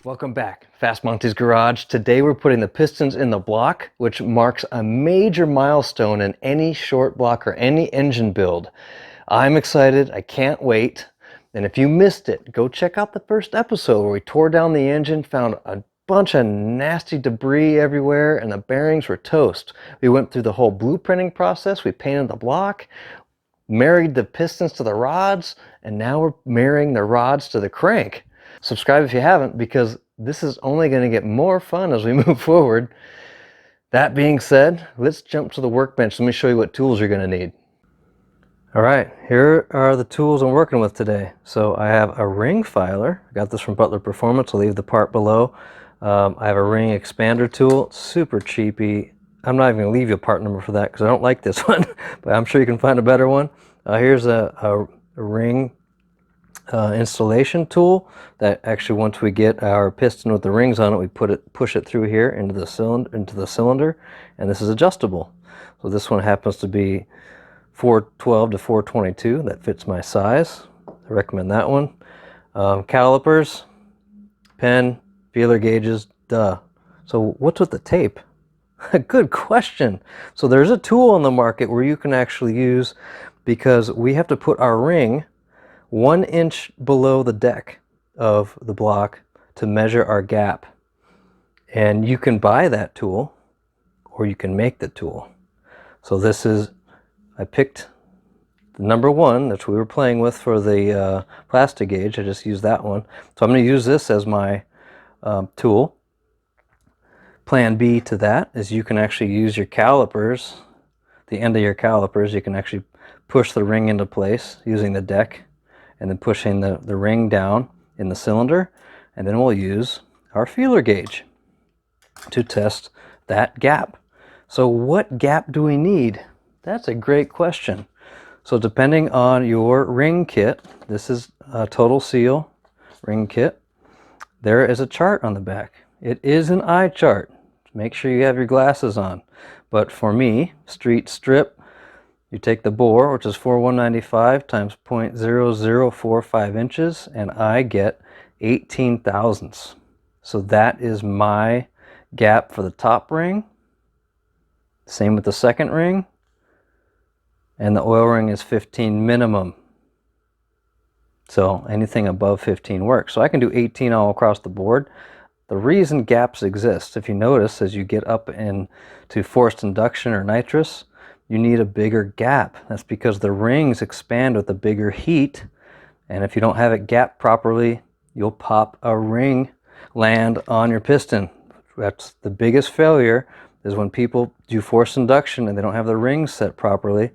Welcome back, Fast Monty's Garage. Today we're putting the pistons in the block, which marks a major milestone in any short block or any engine build. I'm excited, I can't wait. And if you missed it, go check out the first episode where we tore down the engine, found a bunch of nasty debris everywhere, and the bearings were toast. We went through the whole blueprinting process, we painted the block, married the pistons to the rods, and now we're marrying the rods to the crank. Subscribe if you haven't, because this is only going to get more fun as we move forward. That being said, let's jump to the workbench. Let me show you what tools you're going to need. All right, here are the tools I'm working with today. So I have a ring filer. I got this from Butler Performance. I'll leave the part below. I have a ring expander tool, super cheapy. I'm not even going to leave you a part number for that because I don't like this one, but I'm sure you can find a better one. Here's a ring installation tool that actually, once we get our piston with the rings on it, we push it through here into the cylinder, and this is adjustable. So this one happens to be 412 to 422. That fits my size. I recommend that one. Calipers, pen, feeler gauges, duh. So what's with the tape? Good question. So there's a tool on the market where you can actually use, because we have to put our ring 1 inch below the deck of the block to measure our gap. And you can buy that tool or you can make the tool. So this is, I picked the number 1 that we were playing with for the Plastigage. I just used that one. So I'm going to use this as my tool. Plan B to that is you can actually use your calipers, the end of your calipers, you can actually push the ring into place using the deck, and then pushing the ring down in the cylinder, and then we'll use our feeler gauge to test that gap. So what gap do we need? That's a great question. So depending on your ring kit, this is a Total Seal ring kit, there is a chart on the back. It is an eye chart. Make sure you have your glasses on. But for me, street strip, you take the bore, which is 4195 times 0.0045 inches, and I get 18 thousandths. So that is my gap for the top ring. Same with the second ring. And the oil ring is 15 minimum. So anything above 15 works. So I can do 18 all across the board. The reason gaps exist, if you notice, as you get up into forced induction or nitrous, you need a bigger gap. That's because the rings expand with a bigger heat, and if you don't have it gapped properly, you'll pop a ring land on your piston. That's the biggest failure, is when people do forced induction and they don't have the rings set properly,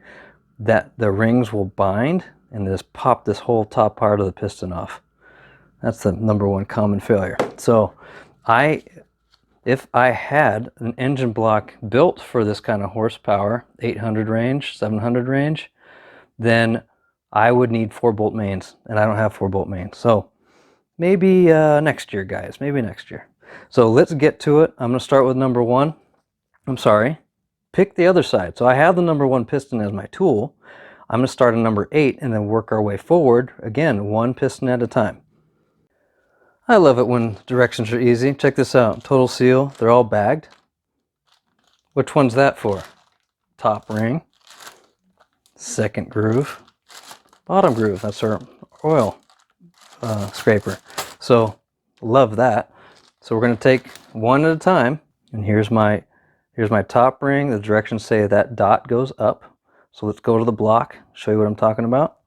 that the rings will bind and just pop this whole top part of the piston off. That's the number 1 common failure. So if I had an engine block built for this kind of horsepower, 800 range, 700 range, then I would need 4-bolt mains, and I don't have 4-bolt mains. So maybe next year, guys, maybe next year. So let's get to it. I'm going to start with number 1. I'm sorry, pick the other side. So I have the number 1 piston as my tool. I'm going to start on number 8 and then work our way forward, again, 1 piston at a time. I love it when directions are easy. Check this out. Total Seal. They're all bagged. Which one's that for? Top ring. Second groove. Bottom groove. That's our oil scraper. So love that. So we're going to take one at a time. And here's my top ring. The directions say that dot goes up. So let's go to the block. Show you what I'm talking about.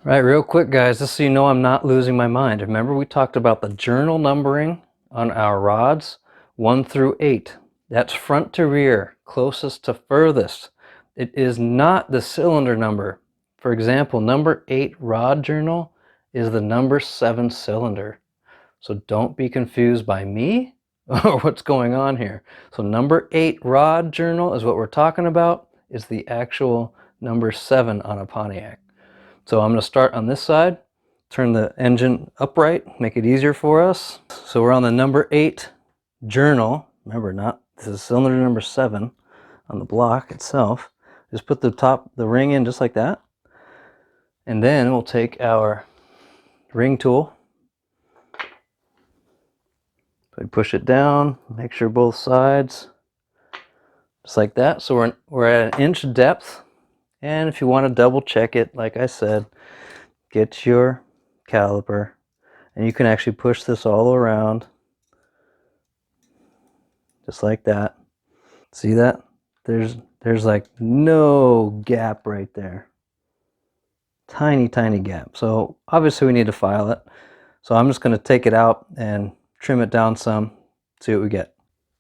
Right, real quick, guys, just so you know I'm not losing my mind. Remember we talked about the journal numbering on our rods, 1 through 8. That's front to rear, closest to furthest. It is not the cylinder number. For example, number 8 rod journal is the number 7 cylinder. So don't be confused by me or what's going on here. So number 8 rod journal is what we're talking about. Is the actual number 7 on a Pontiac. So I'm going to start on this side, turn the engine upright, make it easier for us. So we're on the number 8 journal. Remember, this is cylinder number 7 on the block itself. Just put the ring in just like that. And then we'll take our ring tool So we push it down, make sure both sides, just like that. So we're at an inch depth. And if you want to double check it, like I said, get your caliper and you can actually push this all around, just like that. See that? There's like no gap right there. Tiny, tiny gap. So obviously we need to file it. So I'm just going to take it out and trim it down some, see what we get.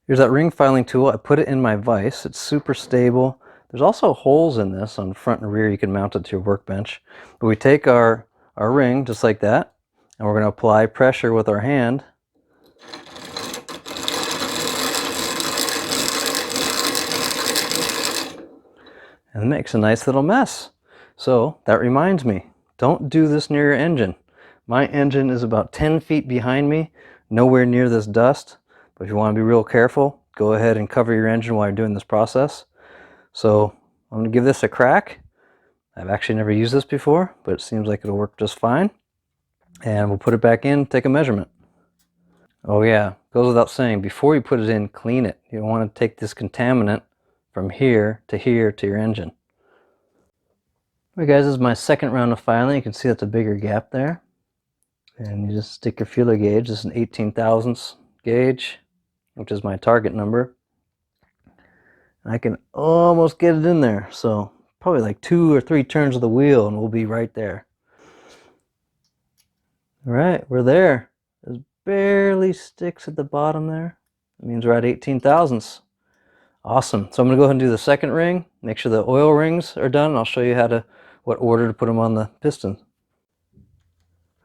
Here's that ring filing tool. I put it in my vise. It's super stable. There's also holes in this on front and rear. You can mount it to your workbench. But we take our ring just like that, and we're going to apply pressure with our hand. And it makes a nice little mess. So that reminds me, don't do this near your engine. My engine is about 10 feet behind me, nowhere near this dust. But if you want to be real careful, go ahead and cover your engine while you're doing this process. So I'm going to give this a crack. I've actually never used this before, but it seems like it'll work just fine. And we'll put it back in, take a measurement. Oh yeah, goes without saying, before you put it in, clean it. You don't want to take this contaminant from here to your engine. Alright guys, this is my second round of filing. You can see that's a bigger gap there. And you just stick your feeler gauge. This is an 18 thousandths gauge, which is my target number. And I can almost get it in there. So probably like 2 or 3 turns of the wheel and we'll be right there. Alright, we're there. It barely sticks at the bottom there. That means we're at 18 thousandths. Awesome. So I'm going to go ahead and do the second ring. Make sure the oil rings are done. I'll show you what order to put them on the piston.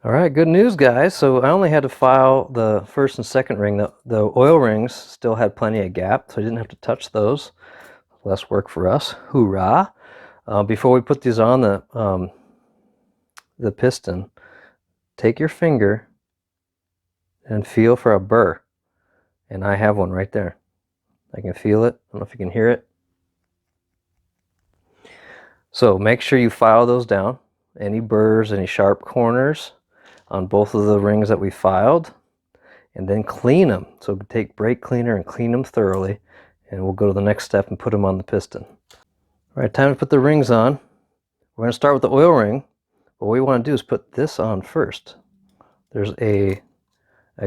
Alright, good news guys. So I only had to file the first and second ring. The oil rings still had plenty of gap, so I didn't have to touch those. Less work for us. Hoorah! Before we put these on the piston, take your finger and feel for a burr. And I have one right there. I can feel it. I don't know if you can hear it. So make sure you file those down. Any burrs, any sharp corners on both of the rings that we filed, and then clean them. So take brake cleaner and clean them thoroughly, and we'll go to the next step and put them on the piston. All right, time to put the rings on. We're going to start with the oil ring. But what we want to do is put this on first. There's a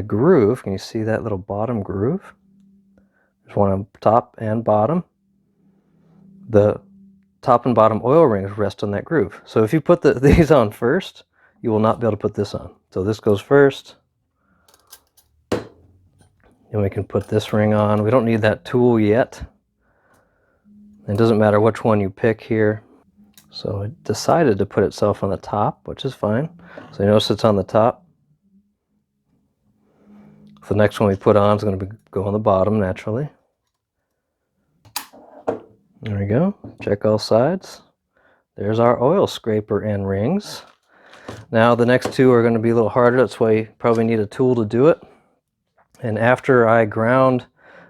groove. Can you see that little bottom groove? There's one on top and bottom. The top and bottom oil rings rest on that groove. So if you put these on first, you will not be able to put this on. So this goes first. And we can put this ring on. We don't need that tool yet. It doesn't matter which one you pick here. So it decided to put itself on the top, which is fine. So you notice it's on the top. So the next one we put on is going to go on the bottom naturally. There we go. Check all sides. There's our oil scraper and rings. Now the next two are going to be a little harder. That's why you probably need a tool to do it. And after I ground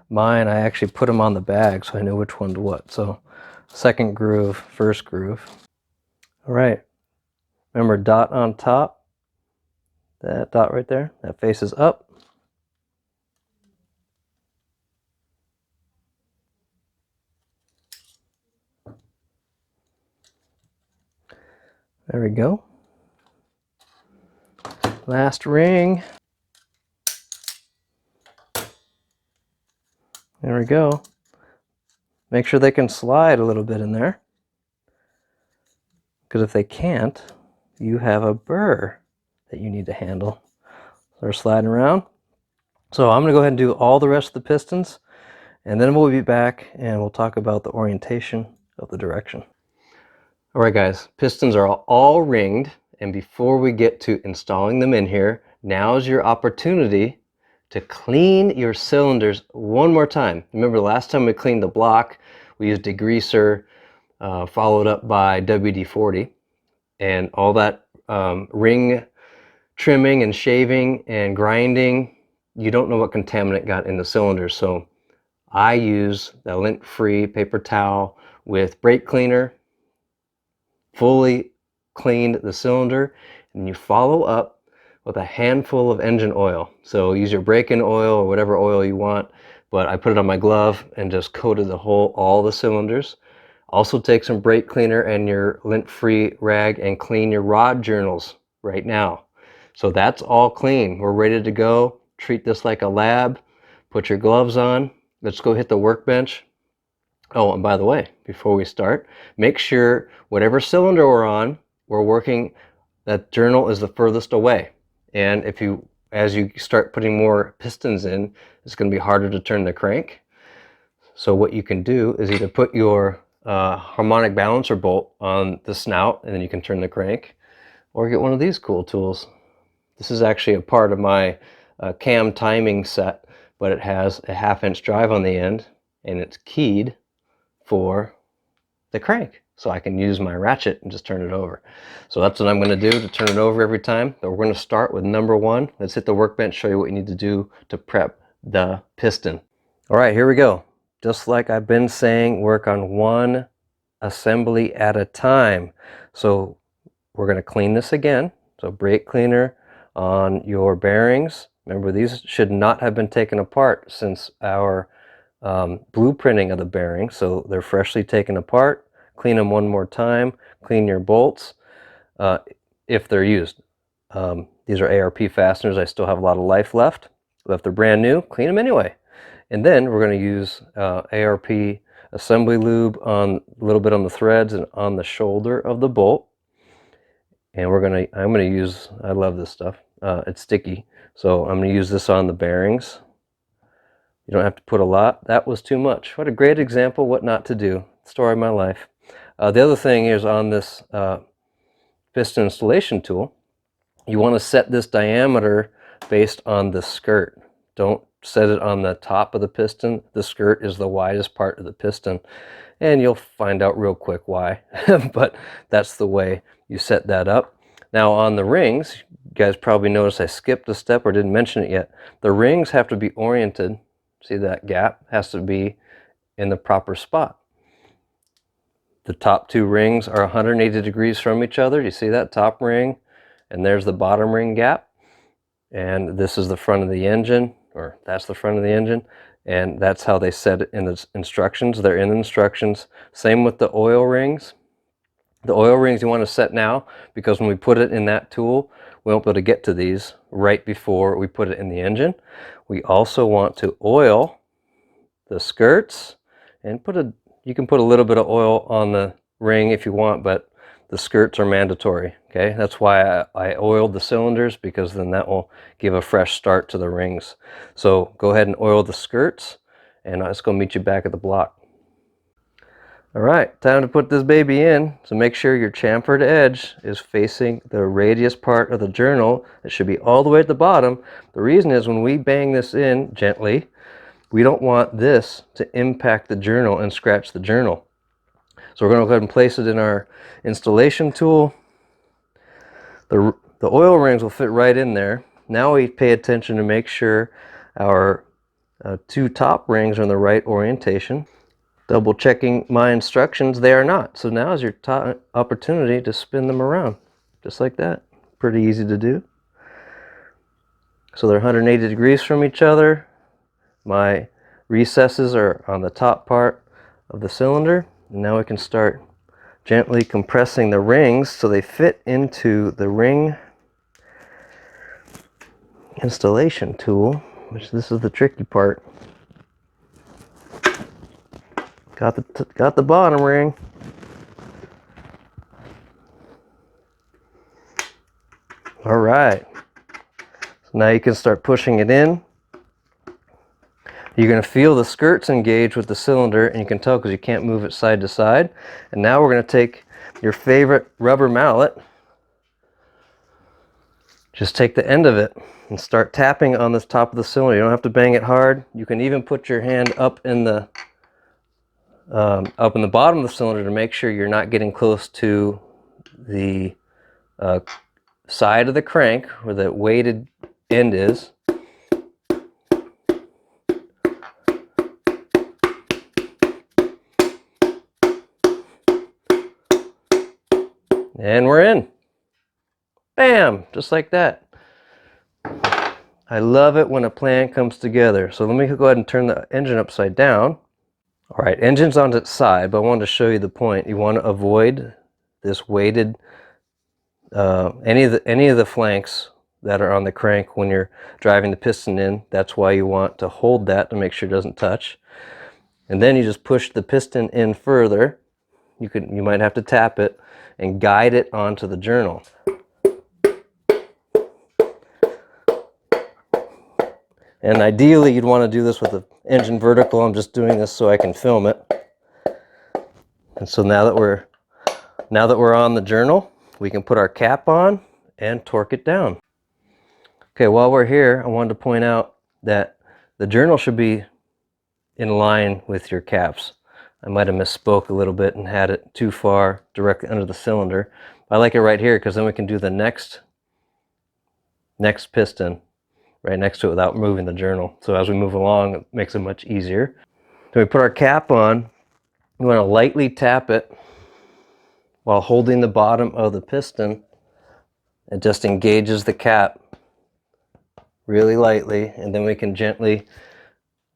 mine, I actually put them on the bag so I know which one to what. So second groove, first groove. All right. Remember, dot on top. That dot right there, that faces up. There we go. Last ring. There we go. Make sure they can slide a little bit in there. Because if they can't, you have a burr that you need to handle. So they're sliding around. So I'm going to go ahead and do all the rest of the pistons, and then we'll be back and we'll talk about the orientation of the direction. All right guys, pistons are all ringed, and before we get to installing them in here, now's your opportunity to clean your cylinders one more time. Remember last time we cleaned the block, we used degreaser, followed up by WD-40, and all that ring trimming and shaving and grinding, you don't know what contaminant got in the cylinders. So I use the lint-free paper towel with brake cleaner, fully cleaned the cylinder, and you follow up with a handful of engine oil. So use your break-in oil or whatever oil you want, but I put it on my glove and just coated all the cylinders. Also take some brake cleaner and your lint-free rag and clean your rod journals right now. So that's all clean. We're ready to go. Treat this like a lab. Put your gloves on. Let's go hit the workbench. Oh, and by the way, before we start, make sure whatever cylinder we're on, we're working, that journal is the furthest away. And as you start putting more pistons in, it's going to be harder to turn the crank. So what you can do is either put your harmonic balancer bolt on the snout and then you can turn the crank, or get one of these cool tools. This is actually a part of my cam timing set, but it has a 1/2 inch drive on the end and it's keyed for the crank. So I can use my ratchet and just turn it over. So that's what I'm going to do to turn it over every time. But we're going to start with number 1. Let's hit the workbench, show you what you need to do to prep the piston. All right, here we go. Just like I've been saying, work on one assembly at a time. So we're going to clean this again. So brake cleaner on your bearings. Remember, these should not have been taken apart since our blueprinting of the bearings. So they're freshly taken apart. Clean them one more time. Clean your bolts if they're used. These are ARP fasteners. I still have a lot of life left. But if they're brand new, clean them anyway. And then we're going to use ARP assembly lube on a little bit on the threads and on the shoulder of the bolt. And I'm going to use, I love this stuff. It's sticky. So I'm going to use this on the bearings. You don't have to put a lot. That was too much. What a great example what not to do. Story of my life. The other thing is on this piston installation tool, you want to set this diameter based on the skirt. Don't set it on the top of the piston. The skirt is the widest part of the piston, and you'll find out real quick why. But that's the way you set that up. Now on the rings, you guys probably noticed I skipped a step or didn't mention it yet. The rings have to be oriented. See that gap has to be in the proper spot. The top 2 rings are 180 degrees from each other. You see that top ring? And there's the bottom ring gap. And this is the front of the engine, or that's the front of the engine. And that's how they set it in the instructions. They're in the instructions. Same with the oil rings. The oil rings you want to set now, because when we put it in that tool, we won't be able to get to these right before we put it in the engine. We also want to oil the skirts and you can put a little bit of oil on the ring if you want, but the skirts are mandatory. Okay, that's why I oiled the cylinders, because then that will give a fresh start to the rings. So go ahead and oil the skirts, and let's go meet you back at the block. All right, time to put this baby in. So make sure your chamfered edge is facing the radius part of the journal. It should be all the way at the bottom. The reason is when we bang this in gently, we don't want this to impact the journal and scratch the journal. So we're going to go ahead and place it in our installation tool. The oil rings will fit right in there. Now we pay attention to make sure our 2 top rings are in the right orientation. Double checking my instructions, they are not. So now is your opportunity to spin them around, just like that. Pretty easy to do. So they're 180 degrees from each other. My recesses are on the top part of the cylinder. And now we can start gently compressing the rings so they fit into the ring installation tool, which this is the tricky part. Got the bottom ring. All right. So now you can start pushing it in. You're going to feel the skirts engage with the cylinder, and you can tell because you can't move it side to side. And now we're going to take your favorite rubber mallet. Just take the end of it and start tapping on this top of the cylinder. You don't have to bang it hard. You can even put your hand up in the bottom of the cylinder to make sure you're not getting close to the side of the crank where the weighted end is. And we're in. Bam! Just like that. I love it when a plan comes together. So let me go ahead and turn the engine upside down. All right, engine's on its side, but I wanted to show you the point. You want to avoid this weighted, any of the flanks that are on the crank when you're driving the piston in. That's why you want to hold that to make sure it doesn't touch. And then you just push the piston in further. You might have to tap it and guide it onto the journal. And ideally you'd want to do this with the engine vertical. I'm just doing this so I can film it. And so now that we're on the journal, we can put our cap on and torque it down. Okay, while we're here, I wanted to point out that the journal should be in line with your caps. I might have misspoke a little bit and had it too far directly under the cylinder. I like it right here because then we can do the next piston right next to it without moving the journal. So as we move along, it makes it much easier. So we put our cap on. We want to lightly tap it while holding the bottom of the piston. It just engages the cap really lightly, and then we can gently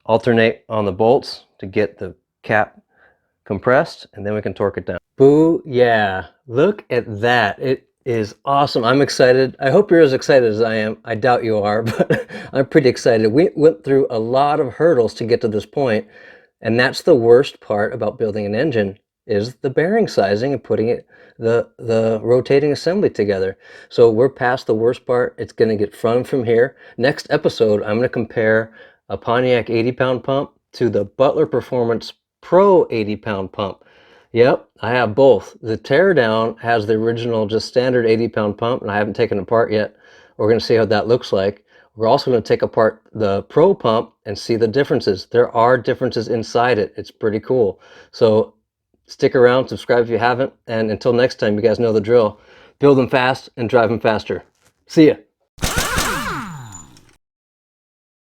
alternate on the bolts to get the cap compressed, and then we can torque it down. Boo, yeah, look at that. It is awesome. I'm excited. I hope you're as excited as I am. I doubt you are, but I'm pretty excited. We went through a lot of hurdles to get to this point, and that's the worst part about building an engine, is the bearing sizing and putting the rotating assembly together. So we're past the worst part. It's going to get fun from here. Next episode, I'm going to compare a Pontiac 80-pound pump to the Butler Performance Pro 80-pound pump. Yep, I have both. The teardown has the original just standard 80-pound pump, and I haven't taken it apart yet. We're going to see how that looks like. We're also going to take apart the Pro pump and see the differences. There are differences inside it. It's pretty cool. So stick around, subscribe if you haven't, and until next time, you guys know the drill. Build them fast and drive them faster. See ya.